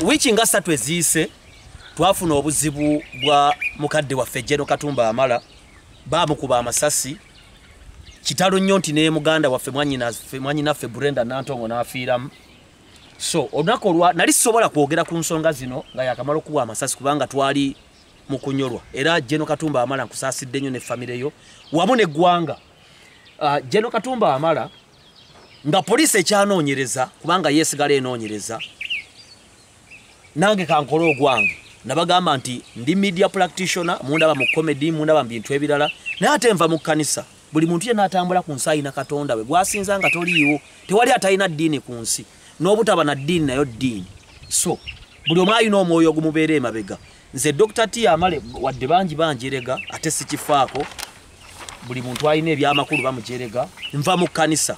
wiki nga 3 eziise twafuna obuzibu bwa mukadde waffe General Katumba Amala bamukuba amasasi kitalo nnyo nti ne muganda waffe mwanyinaffe Brenda Nantongo n'afiiramu. So onakolwa nali sobola kwogera ku nsonga zino nga yakamalo kuwa amasasi kubanga twali mu kunyolwa era General Katumba Amala nkusaasidde nnyo ne famire yo wamu n'eggwanga. General Katumba Amala nga poliisi ekyanoonyereza kubanga yeesigala enoonyereza nange kankola ogwange nabagamba nti ndi media practitioner mundaba mu comedy mundaba mu bintu ebirala naye ate nva mu kkanisa buli muntu yenna atambula ku nsi ayina Katonda we gwasinza nga toliiwo tewali atalina ddiini ku nsi n'obutaba na ddiini nayo ddiini. So buli omu alina omwoyo ogumubeera emabega. Nze Dr. T Amale wadde bangi banjerega ate sikifaako buli muntu alina ebyamakulu bamujerega nva mu kkanisa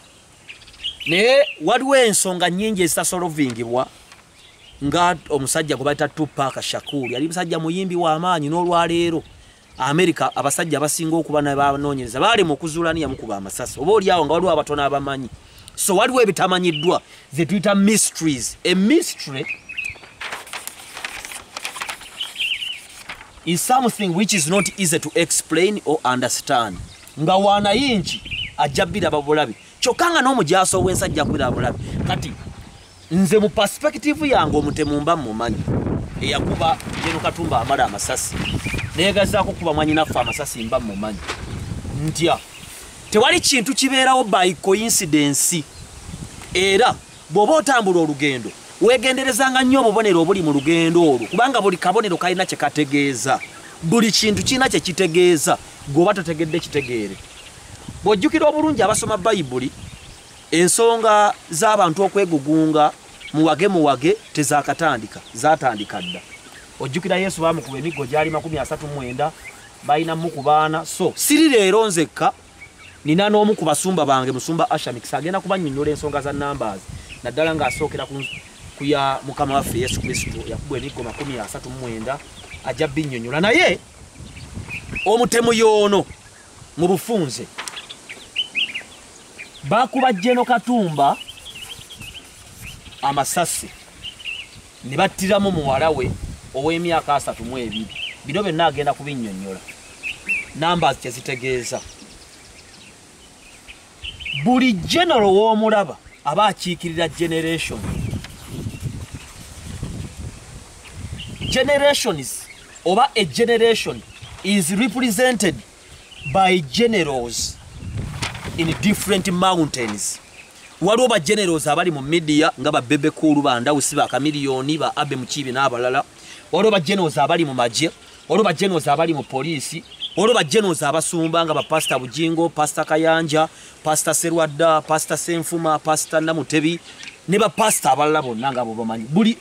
naye waliwo ensonga nnyingi ezitasolovingibwa nga omusajja gwe bayita Tupac Shakur yali musajja muyimbi w'amaanyi n'olwaleero America abasajja abasinga okuba n'abanoonyereza baali mu kuzuulaniya mukuba amasasi oba oliawo nga waliwo abatono abamanyi. So waliwo ebitamanyiddwa ze tuyita mysteries. A mystery is something which is not easy to explain or understand. Nga wanayingi ajja biraba bulabi kyokka nga n'omujaso w'ensajja kubiraba bulabi. Kati nze mu perspective yange omutemu mba mumanyi eyakuba General Katumba Amala amasasi neegazaako kuba mwanyinaffe amasasi mba mumanyi ntya tewali kintu kibeerawo by coincidence. Era bw'oba otambula olugendo weegenderezanga nnyo obubonero obuli mu lugendo olwo kubanga buli kabonero kalina kye kategeeza buli kintu kirina kye kitegeeza gweoba totegedde kitegeere. Bw'ojjukira obulungi abasoma Bayibuli ensonga z'abantu okwegugunga muwage tezakatandika zatandika dda. Ojjukira Yesu bamukuba emiggo gyali 39 balina mukubaana. So siri leero nzekka nina n'omu ku basumba bange musumba Ashamix agenda kubannyonnyola ensonga za numbers naddala ng'asookera ku ya Mukama waffe Yesu Kristo yakubwa emiggo 39 ajja binnyonnyola. Naye omutemu yoono mu bufunze bakuba General Katumba amasasi ne battiramu muwala we ow'emyaka 32. Bino byonna agenda kubinnyonnyola numbers kye zitegeeza. Buli general w'omulaba aba akiikirira generation. Generations oba a generation is represented by generals in different mountains. Waliwo ba generals abali mu media nga ba Bebe Cool ba Ndawusi ba Kamiliyoni ba Abe Mukibi n'abalala. Waliwo ba generals abali mu magye, waliwo ba generals abali mu poliisi, waliwo ba generals abasumba nga ba Pastor Bujingo, Pastor Kayanja, Pastor Serwadda, Pastor Senfuma, Pastor Namutebi ne ba pastor abalala bonna nga bo bamanyi. Buli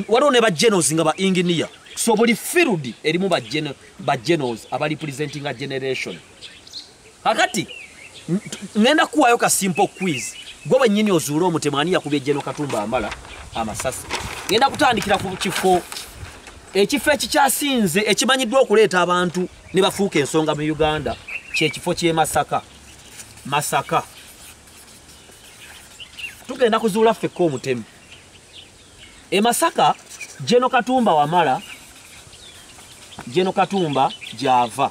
waliwo ne ba generals nga ba engineer. So buli field erimu ba generals abali presenting a generation. Kakati ngenda kuwayo ka simple quiz. Gwe nnyini ozuula omutemani yakubye General Katumba Amala amasasi. Ngenda kutandikira ku kifo ekikyasinze ekimanyiddwa okuleeta abantu ne bafuuka ensonga mu Uganda kyekifo ky'e Masaka. Tugenda kuzuula ffekko omutemu. E Masaka General Katumba Amala General Katumba gy'ava.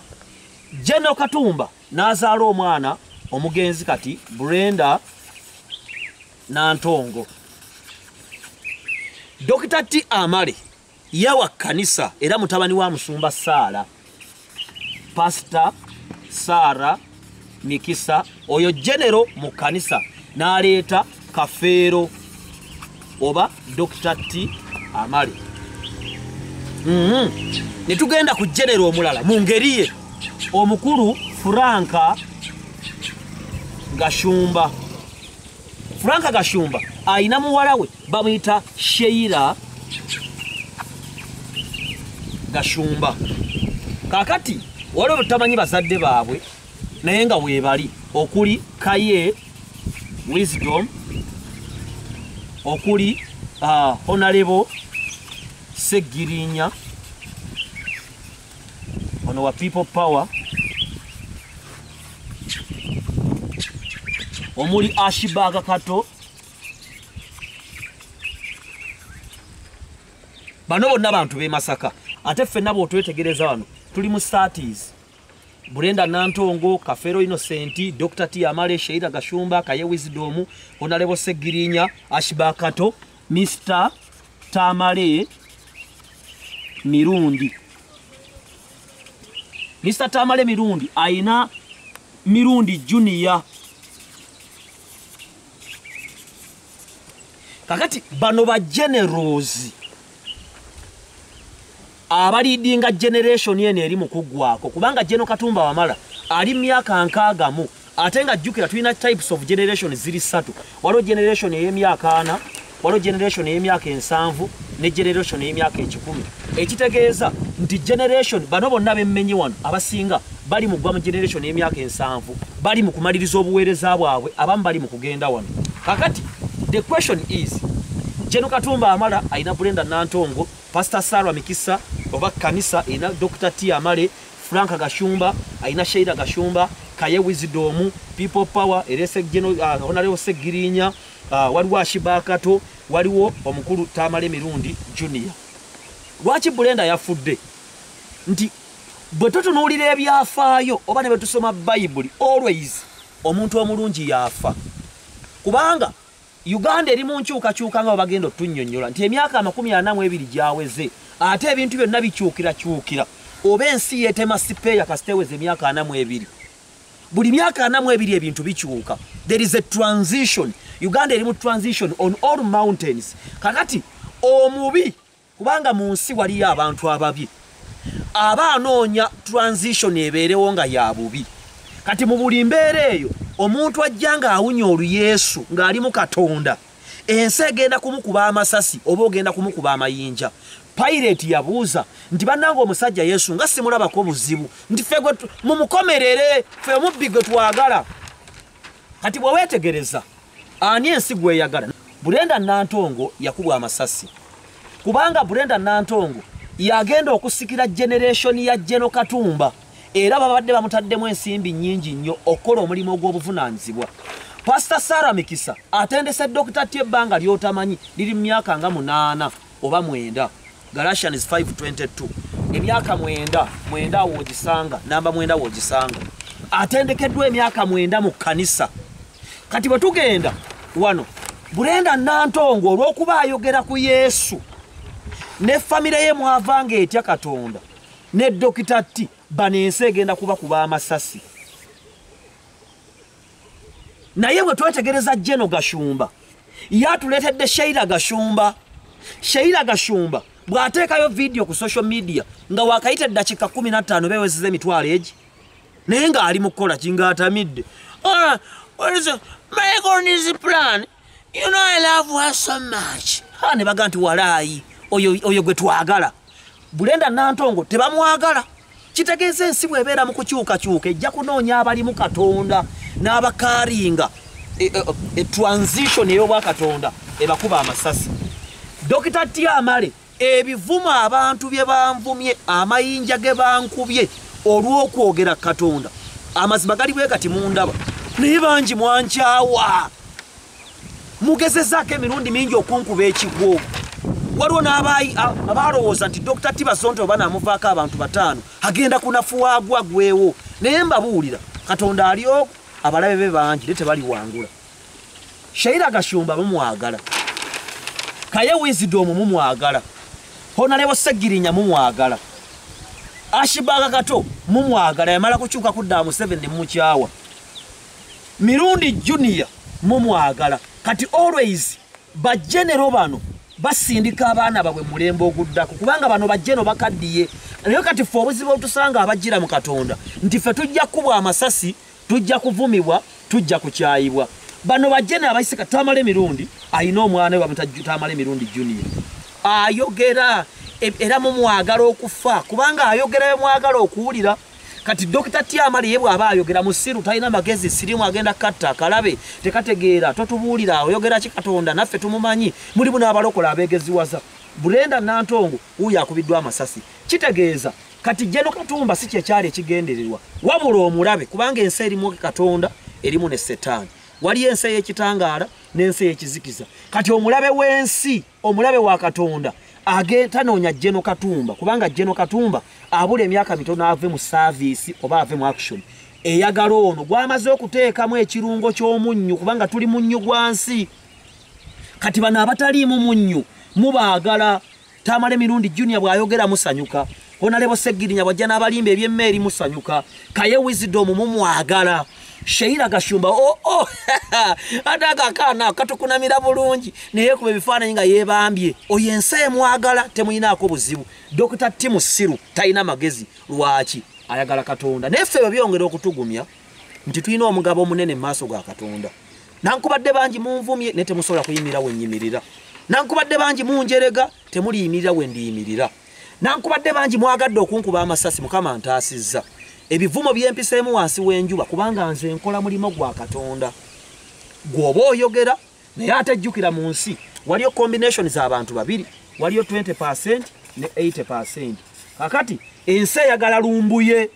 General Katumba n'azaala omwana omugenzi kati Brenda Nantongo. Dr. T Amale yawa kanisa era mutabani wa musumba Sara Pastor Sara Mikisa oyo general mu kanisa n'aleeta Kafeero oba Dr. T Amale. Ne tugenda ku general omulala mu ngeri ye omukulu Franka Gashumba. Franka Gashumba ayina muwala we bamuyita Sheila Gashumba. Kakati waliwo tamanyi bazadde baabwe naye nga weebali okuli Kaye Wisdom, okuli Honorable Segirinya ono wa People Power, omuli Ashibaga Kato, bano bonna bantu be Masaka ate ffenna bw'otwetegereza wano tuli mu 30s. Brenda Nantongo, Kafero Innocent, Dr. T. Amale, Sheila Gashumba, Kaye Wisdom, Honorable Segirinya, Ashibakato, Mr. Tamale Mirundi. Mr. Tamale Mirundi, Aina Mirundi Junior. Kakati bano ba generals abalidinga generation yene eri mu kuggwako kubanga Jeno Katumba Wamala ali myaka nkagamu atenga jukira tulina types of generation ziri 3 walo generation ey'emyaka 4 walo generation ey'emyaka 7 ne generation ey'emyaka 10 ekitegeeza nti generation bano bonna bemmenyi wano abasinga bali mu gwa mu generation ey'emyaka 7 bali mu kumaliriza obuweereza bwabwe abamu bali mu kugenda wano. Kakati the question is Jeno Katumba Wamala aina Brenda Nantongo, Pastor Sarah Mikisa oba kanisa ina Dr. T. Amale, Frank Gashumba aina Sheila Gashumba, Kaye Wisdom, People Power, Erese Jeno Honorable Segirinya, waliwo Ashibakato, waliwo omukulu Tamale Mirundi Junior. Lwaki Brenda yafudde? Nti bwe tutunuulira ebyafaayo oba ne bwe tusoma Bible always omuntu omulungi yafa. Kubanga Uganda eri mu nkyukakyuka nga bagenda otunnyonnyola nti emyaka 42 gyaweze ate ebintu byonna bikyukira oba ensi yeetema sipeeya kasiteweze emyaka 42. Buli myaka 42 ebintu bikyuka. There is a transition. Uganda eri mu transition on all mountains. Kakati omubi kubanga mu nsi waliyo abantu ababi aba anoonya transition ebeerewo nga ya bubi. Kati mu buli mbeera eyo omuntu ajjanga awunya oluyesu ng'ali mu Katonda ensi egenda kumukuba amasasi oba ogenda kumukuba amayinja. Pilate yabuuza nti bannanga omusajja Yesu nga simulabako buzibu nti ffe mumukomerere ffe omubbi gwe twagala. Kati bwe weetegereza ani ensi gweyagala? Brenda Nantongo yakubwa amasasi kubanga Brenda Nantongo yagenda okusikira generation ya Jeno Katumba era babadde bamutaddemu ensimbi nnyingi nnyo okukola omulimu ogw'obuvunaanyizibwa. Pastor Sarah Mikisa atendese Dr. T. ebbanga ly'otamanyi liri mu myaka nga 8 oba 9. Galatians 5:22 emyaka 9 w'ogisanga namba 9 w'ogisanga atendekeddwa emyaka 9 mu kanisa. Kati bwe tugenda wano Brenda Nantongo olw'okuba ayogera ku Yesu ne famire ye mwavanga etya Katonda ne Dr. T banense egenda kuba kuba amasasi. Naye bwe twetegereza Jeno Gashumba yatuleetedde Sheila Gashumba. Sheila Gashumba bw'ateekayo video ku social media nga wakayita eddakiika 15 beewezeza emitwalo egi naye ng'ali mu kukola kingaatamidde. What is my God is plan? You know I love her so much. Ne baga nti walaayi oyo gwe twagala. Brenda Nantongo tebamwagala. Kitegeeza ensi bw'ebeera mu kukyukakyuka ejja kunoonya abali mu Katonda n'abakaaringa transition ey'obwa Katonda ebakuba amasasi. Dr. T. Amale ebivumo abantu bye banvumye amayinja ge bankubye olw'okwogera Katonda amazima gali bwe kati mundaba naye bangi mwankyawa mugezezaako emirundi mingi okunkuba ekigwo. Waliwo n'abalowooza nti Dr. T. Basonto oba naamuvaako abantu 5 agenda kunafuwa gwewo naye mbabuulira Katonda aliyo abalabe be bangi ne tebali wangula. Sheila Gashumba mumwagala, Kaye Wisdom mumwagala, Honorable Segirinya mumwagala, Ashibakato mumwagala yamala kukyuka kudda mu 7 mukyawa, Mirundi Junior mumwagala. Kati always ba general bano basindika abaana babwe mulembe oguddako kubanga bano bajjeno bakaddiye. Naye kati ffe obuzibu otusanga abajjira mu Katonda nti ffe tujja kubwa amasasi, tujja kuvumibwa, tujja kukyayibwa. Bano bajjeno abayisika Tamale Mirundi ayina omwana we bamutajju Tamale Mirundi Junior ayogera era mumwagala okufa kubanga ayogera mwagala okuwulira. Kati Dr. T. Amale yebwe aba ayogera musiru talina magezi sirimu agenda katta kalabe tekategeera totubuulira ayogera ki Katonda naffe tumumanyi muli buna abalokola abegeziwaza. Brenda Nantongo uyo akubiddwa amasasi kitegeeza kati Jeno Katumba si kyekyali ekigendererwa wabula omulabe kubanga ensi erimu Katonda erimu ne Setaani. Wali ensi y'ekitangaala n'ensi y'ekizikiza. Kati omulabe w'ensi omulabe wa Katonda agenda noonya General Katumba kubanga General Katumba abula emyaka mitono ave mu service oba ave mu action eyagala ono gwamaze okuteekamu ekirungo ky'omunnyu kubanga tuli munnyu gwansi kati bano abataliimu munnyu mubaagala Tamale Mirundi Junior bw'ayogera musanyuka Honorable Segirinya bw'ajja n'abalimba eby'emmeeri musanyuka Kaye Wisdom mumwagala Sheila Gashumba adaga kana katukunamira bulungi naye kuba ebifaananyi nga yeebambye oyo ensi emwagala temuyinaako buzibu Dr. Timu Siru talina magezi lwaki ayagala Katonda neffe bwe byongera okutugumya nti tulina omugabo omunene mu maaso ga Katonda nankubadde bangi munvumye ne temusobola kuyimirira we nnyimirira nankubadde bangi munjerega temuliyimirira we ndiyimirira nankubadde bangi mwagadde okunkuba amasasi Mukama ntaasizza ebivumo byempiseemu wansi w'enjuba kubanga nze nkola mulimo gwa Katonda gwoba oyogera naye atajjukira mu nsi waliyo combination z'abantu babiri waliyo 20% ne 80% kakati ensi eyagala lumbuye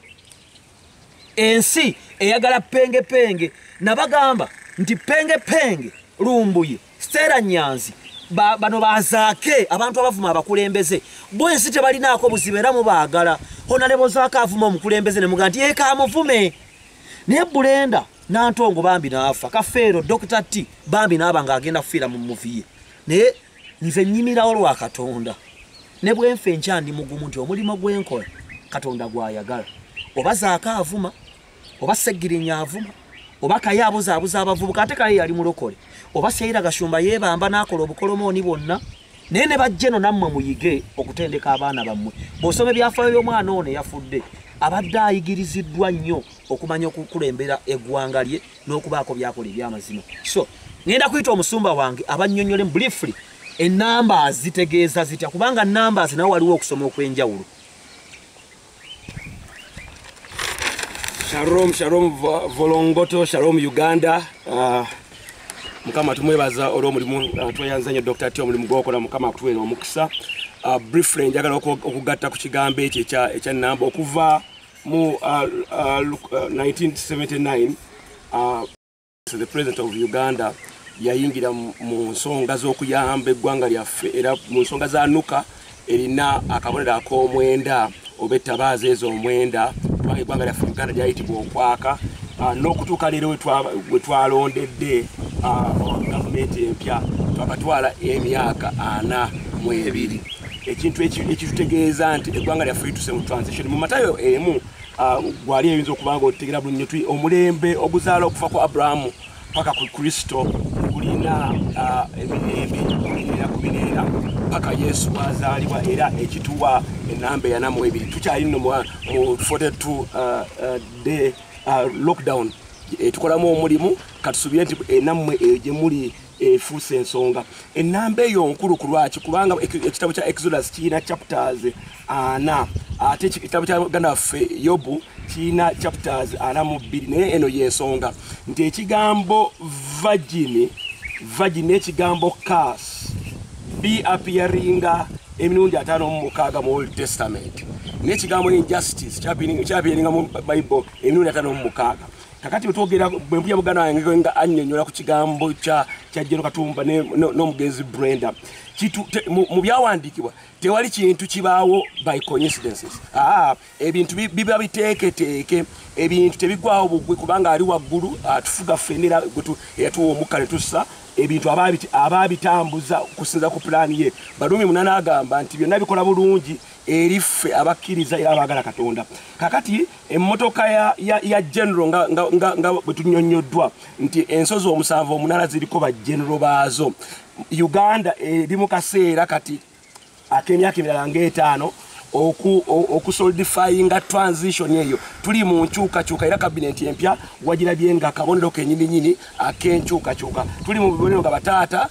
ensi eyagala penge nabagamba nti penge lumbuye Stella Nyanzi bano bazaake abantu abavuma abakulembeze bo ensi tebalinaako buzibu era mubaagala Honorable Zaaka avuma omukulembeze ne muga nti yeeka amuvume naye Bulenda Nantongo bambi naafa Kafeero Dr. T bambi naaba ng'agenda kufiira mu muviye naye nze nnyimirawo lwa Katonda ne bwenfe nkyandi mugumu nti omulimo gwenkola Katonda gwayagala oba Zaaka avuma oba Segirinya avuma oba Kaye abuzaabuza abavubuka ate Kaye yali mulokole oba Sheila Gashumba yeebamba n'akola obukolomooni bonna naye ne bajjeno nammwe muyige okutendeka abaana bammwe bw'osoma ebyafaayo by'omwana ono eyafudde abadde ayigiriziddwa nnyo okumanya okukulembera eggwanga lye n'okubaako byakola ebyamazima so ngenda kuyita omusumba wange abannyonnyole briefly ennamba zitegeeza zitya kubanga nnamba nawo waliwo okusoma okw'enjawulo. Shalom Volongoto, Shalom Uganda. Mukama tumwebaza olw'omulimu tweyanzanya Dr. T omulimu gwokola Mukama akutuweera omukisa. Briefly njagala okugatta ku kigambo ekyo ekya nnamba okuva mu 1979 the president of Uganda yayingira mu nsonga z'okuyamba eggwanga lyaffe era mu nsonga za nuka erina akabonero ak'omwenda oba ettabaaza ez'omwenda kubanga eggwanga lyaffe Uganda lyayitibwa okwaka n'okutuuka leero we twalondedde gavumenti empya twakatwala emyaka 42 ekintu ekitutegeeza nti eggwanga lyaffe lituse mu transition mu Matayo emu gwali eyinza okuba nga otegeera bulungi omulembe oguzaala okufa kwa Aburahamu paka ku Kristo kulina emirembe era kubineera paka Yesu wazaalibwa era ekituwa ennamba eyanamu ebiri tukyali nno mu 42 day lockdown tukolamu omulimu katusubire nti enammwe gye muli efuuse ensonga ennamba eyo nkulu ku lwaki kubanga ekitabo kya Exodus kirina chapters 4 ate ekitabo kya Uganda waffe Yobu kirina chapters 42 naye eno y'ensonga nti ekigambo virgin n'ekigambo curse be appearing emirundi 56 mu Old Testament n'ekigambo injustice kyapiringa mu Bible emirundi 56 kakati twogera bwe mpya Buganda wange nga annyonnyola ku kigambo kya General Katumba n'omugenzi Brenda mu byawandiikibwa tewali kintu kibaawo by coincidences ebintu biba biteeketeeke ebintu tebigwawo bugwe kubanga ali waggulu atufuga ffenera eyatuwa omukka ne tussa ebintu abaabitambuza kusinza ku pulaani ye Balumi 8 agamba nti byonna bikola bulungi eriffe abakkiriza era abaagala Katonda kakati emmotoka ya general nga bwe tunnyonnyoddwa nti ensozi 78 ziriko ba general baazo Uganda eri mu kaseera kati ak'emyaka emirala ng'etaano okusolidifyinga transition eyo tuli mu nkyukakyuka era kabineti empya wagirabye nga akabonero kenyininyini ak'enkyukakyuka tuli mu bibonero nga bataata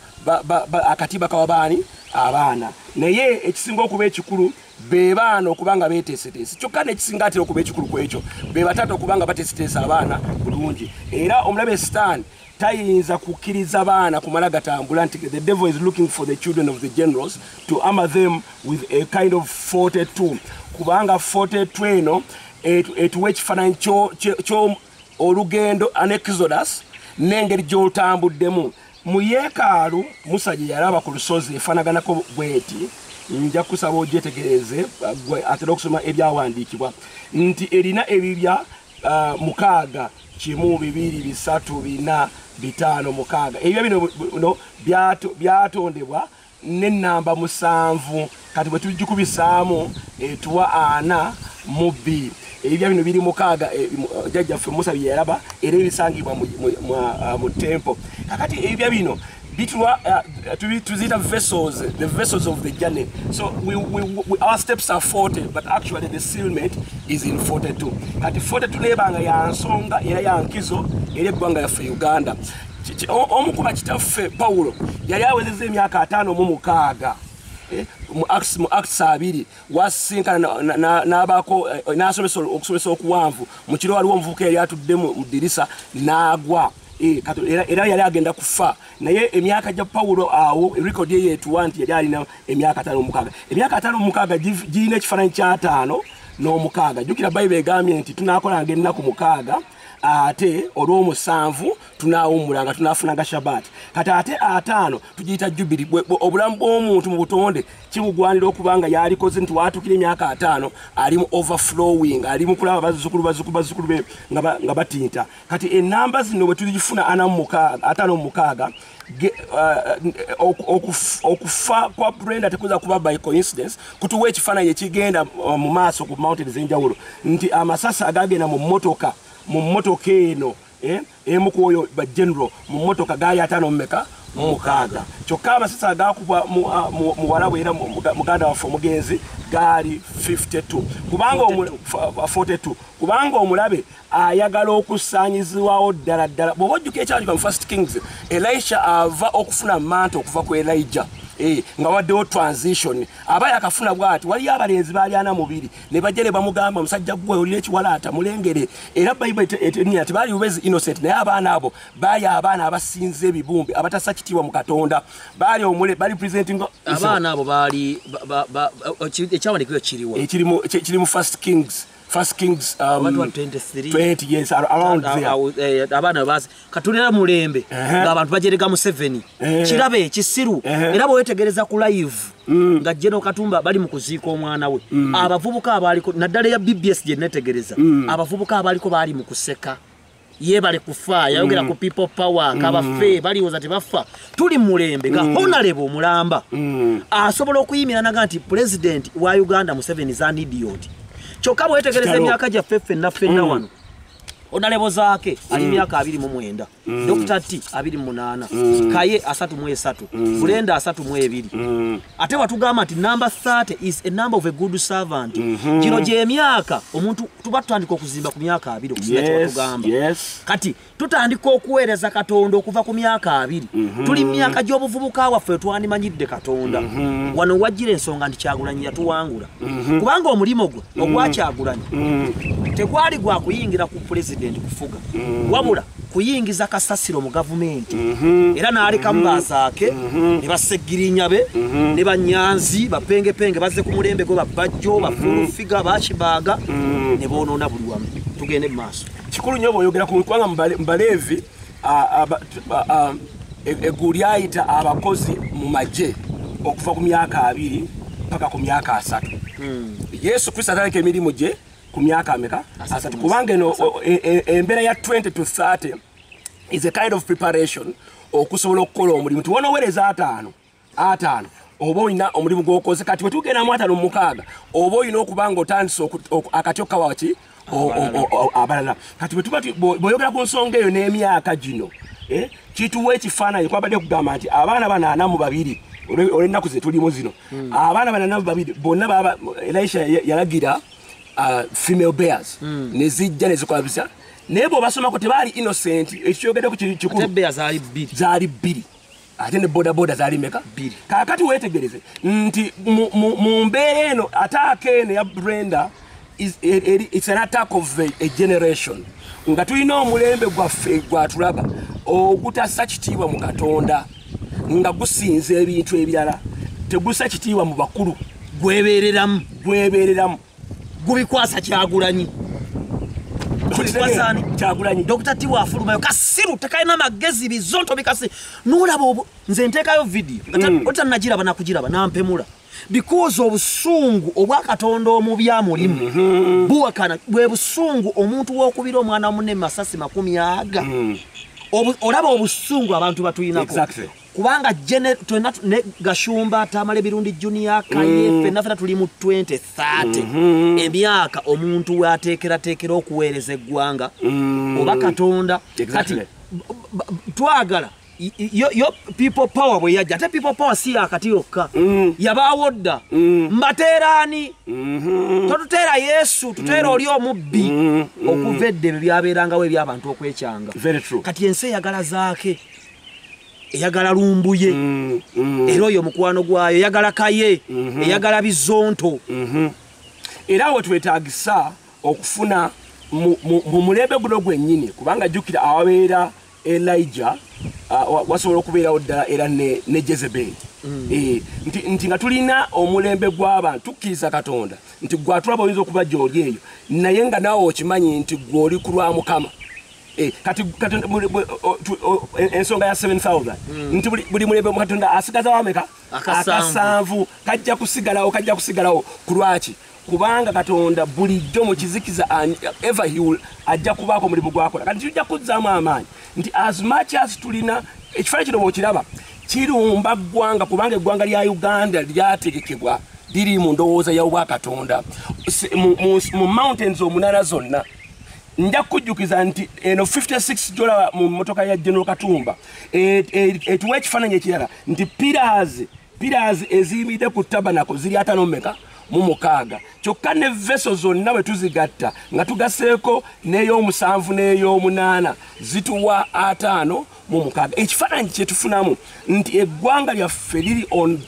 akatiba kawabaani abaana naye ekisinga okuba ekikulu be baana okubanga beeteeseteese kyokka n'ekisinga atera okuba ekikulu ku ekyo be bataata okubanga bateeseteese abaana bulungi era omulabe Stan tayinza kukkiriza baana kumala gatambula nti the devil is looking for the children of the generals to armor them with a kind of 42 kubanga 42 eno etuwa ekifaananyi kyo olugendo an exodus n'engeri gy'otambuddemu mu yeekaalu Musa gye yalaba ku lusozi efaanaganako bweti nja kusaba ogyetegereze atera okusoma ebyawandiikibwa nti erina ebibya mukaaga 1 2 3 4 5 6 ebibya bino byatondebwa n'ennamba 7 kati bwe tugikubisaamu etuwa 4 mu 2 ebibya bino biri mukaaga jjajjaffe Musa bye yalaba era ebisangibwa mu temple kakati ebibya bino tuzita vessels, the vessels of the journey. So our steps are 40, but actually the sealment is in 42. Kati 42 lebanga ya nsonga era ya nkizo ere gwanga ya Uganda. Omukuba kitaffe Paulo yali awezezza emyaka 5 mu mukaaga. Mu Acts 2 wasinkana n'abako n'asomesa okuwanvu mu kiro waliwo omuvubuka yali atudde mu dirisa n'agwa era yali agenda kufa naye emyaka gya Paulo awo record ye yetuwa nti yali alina emyaka 5 mukaaga emyaka 5 mukaaga girina ekifaananyi kya 5 n'omukaaga jjukira Bayibuli egambye nti tunaakolanga ennaku mukaaga ate olw'omusanvu tunaawummulanga tunaafunanga Shabati kati ate 5 tugiyita Jubili obulamu bw'omuntu mu butonde kibugwanira okubanga yalikoze nti waatukira emyaka 5 ali mu overflowing ali mu kulaba bazzukulu be nga batinta kati ennamba zino bwe tuzifuna 5 mu mukaaga okufa kwa Brenda tekuza kuba by coincidence kutuwa ekifaananyi ekigenda mu maaso ku mountains enjawulo nti amasasa agagenda mu mmotoka eno emu ku oyo ba general mu mmotoka gaali 5 mmeka mu mukaaga kyokka amasasa agakubwa mu walabu era muganda waffe omugenzi gaali 52 kubanga 42 kubanga omulabe ayagala okusaanyizibwawo ddala bw'oba ojjuka ekyandika mu First Kings Elisha ava okufuna manto okuva ku Elijah nga waddewo transition aba yakafuna bwati waliyo abalenzi baali 42 ne bajja ne bamugamba omusajja gwe olina ekiwalaata mulengere era Bayibuli eteniya tebaali bubezi innocent naye abaana abo baali abaana abasinze ebibumbi abatassa kitiibwa mu Katonda baali presenting abaana abo baali ekyawandiikibwa kiri mu First Kings 20 years around there abana bazi katulira mulembe ng'abantu bajerega mu 7 kirabe kisiru era bwetegereza ku live nga Jeno Katumba bali mu kuziika omwana we abavubuka abaliko naddala ya BBS je netegereza abavubuka abaliko bali mu kuseka ye bali kufa yayogera ku people power kabafe bali woza tebafa tuli mulembe nga honorable mulamba asobola okuyimira naga nti president wa Uganda Museveni is an idiot kyokka bwetegereza emyaka gyaffe ffenna wano onalebo zaake ali myaka 29 Dr. T 28 Kaye 33 Brenda 32 ate watugamba nti number 30 is a number of a good servant kino gye emyaka omuntu tuba tutandika okuzimba ku myaka 2 okusinga kyatugamba kati tutandika okuweereza Katonda okuva ku myaka 2 tuli myaka gy'obuvubuka waffe twandimanyidde Katonda wano wajjira ensonga nti Kyagulanyi yatuwangula kubanga omulimo gwe ogwakyagulanyi tegwali gwa kuyingira ku president kufuga wabula kuyingiza kasasiro mu government era n'alekamu bazaake ne basegirinya be ne banyanzi bapengepenge bazze ku mulembe gwe babajjo bafulufiga bakibaga ne bonoona buli wamu tugende mu maaso kikulu nnyo bw'oyogera ku kubanga Mbaleevi eggulu lyayita abakozi mu magye okuva ku myaka 2 paka ku myaka 3 Yesu Kristo ataleka emirimu gye ku myaka ameka 3 kubanga eno embeera ya 20 to 30 is a kind of preparation okusobola okukola omulimu tubona owereza 5 oba olina omulimu gw'okoze kati bwe tugenda mu 5 mu mukaaga oba olina okubanga otandise akatyo kawaki abalala kati bwe tuba bw'oyogera ku nsonga eyo n'emyaka gino kituwa ekifaananyi kwabadde kugamba nti abaana 42 olw'ennaku ze tulimu zino abaana 42 bonna baba Elisha yalagira female bears nezijja nezikola bisa naye bw'obasomako tebaali innocent ekyogeddeko kikulu zaali 2 ate ne boda zaali meka 2 kaakati weetegereze nti mu mbeera eno attack eno ya Brenda it's an attack of a generation nga tulina omulembe gwaffe gwatulaba ogutassa kitiibwa mu Katonda nga gusinza ebintu ebirala tegussa kitiibwa mu bakulu gwebeereramu gubikwasa Kyagulanyi Kyagulanyi Dr. T wafulumayo kasiru tekalina magezi bizonto bikasi nolaba nze nteekayo video otannagiraba nakugiraba nampemula because obusungu obwa Katonda omubya mulimu buwakana bwe busungu omuntu wokubira omwana munne masasi 10 olaba obusungu abantu batuyinako kubanga twena ne Gashumba tamale birundi junior kaye fenafena tuli mu 2030 emyaka omuntu watekera okuweereza eggwanga oba Katonda kati twagala yo people power bwe yajja ate people power si akati yokka yabawodda mbaterani totutera Yesu tutera oli omubbi okuvedde byabeeranga we by'abantu okwekyanga kati ense yagala zaake eyagala lumbuye era oyo mukwano gwayo eyagala kaye eyagala bizonto era we twetagisa okufuna mu mulembe guno gwennyini kubanga jjukira awabeera Elijah wasobola okubeerawo ddala era ne Jezebeli nti nga tulina omulembe gw'abantu tukkiriza Katonda nti gwatulaba oyinza okuba gy'oli eyo naye nga naawe okimanyi nti gw'oli ku lwa Mukama kati ensonga ya 7,000 nti buli mulembe Katonda asigaza wameka akasanvu kajja kusigalawo ku lwaki kubanga Katonda bulijjo mu kizikiza ever he will ajja kubaako mulimu gwakola kati tujja kuzzaamu amaanyi nti as much as tulina ekifaananyi kino bw'okiraba kirumba ggwanga kubanga eggwanga lya Uganda lyategekebwa liri mu ndowooza y'obwa Katonda mu mountains omunara zonna nja kujjukiza nti eno $56 mu motoka ya General Katumba etuwa ekifaananyi ekirala nti pillars eziyimidde ku tabanako ziri 5 mu 6 kyokka ne veso zonna bwe tuzigatta nga tugaseeko n'ey'omusanvu n'ey'omunaana zituwa 5 mu 6 ekifaananyi kye tufunamu nti eggwanga lyaffe liri on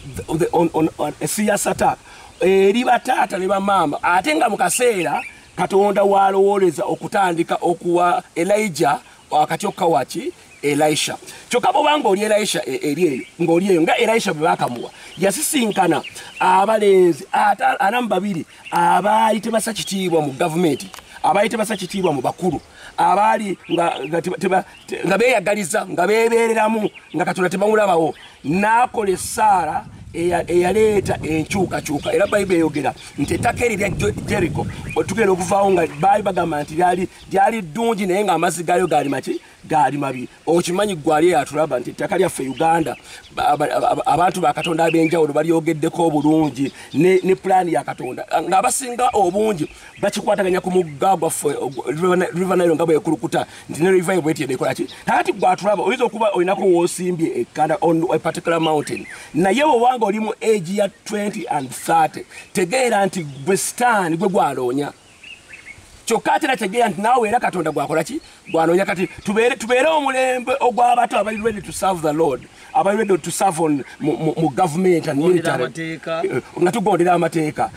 serious attack eri bataata ne bamaama ate nga mu kaseera Katonda walowooleza okutandika okuwa Elijah wakati okawaki Elisha kyokka bw'obanga oli Elisha eri eyo ng'oli eyo nga Elisha bwe baakamuwa yasisinkana abalenzi 42 abaali tebasa kitiibwa mu gavumenti abaali tebasa kitiibwa mu bakulu abaali nga beeyagaliza nga beebeereramu nga Katonda tebamulabawo n'akola Saara eyaleeta enkyukakyuka era Bayibuli eyogera nti ettaka eri lya Jericho otugenda okuvaawo nga baali bagamba nti lyali ddungi naye ng'amazzi gaalyo gaali mabi okimanyi gwali atulaba nti ettaka lyaffe Uganda abantu ba Katonda ab'enjawulo balyogeddeko obulungi ne pulaani ya Katonda ng'abasinga obungi bakikwataganya ku mugga gwaffe River Nile nga bwekulukuta nti ne river bwetiyedde ekolaki kakati gwatulaba oyinza okuba olinako woosimbye ekkanda on a particular mountain naye bw'obanga oli mu age ya 20 and 30 tegeera nti gwe sitaani gwe gwaloonya kyokka ate tegeera nti naawe era Katonda gwakola ki gwanoonya kati tubeere omulembe ogw'abato abali ready to serve the Lord abali ready to serve on mu government and military nga tugondera amateeka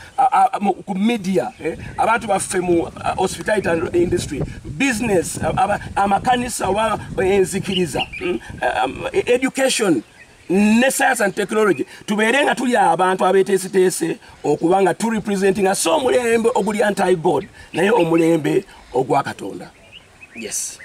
ku media abantu baffe mu hospitality industry business amakanisa wa enzikiriza education ne science and technology tubeere nga tuli abantu abeeteeseteese okuba nga turepresentinga so omulembe oguli anti God naye omulembe ogwa Katonda. Yes.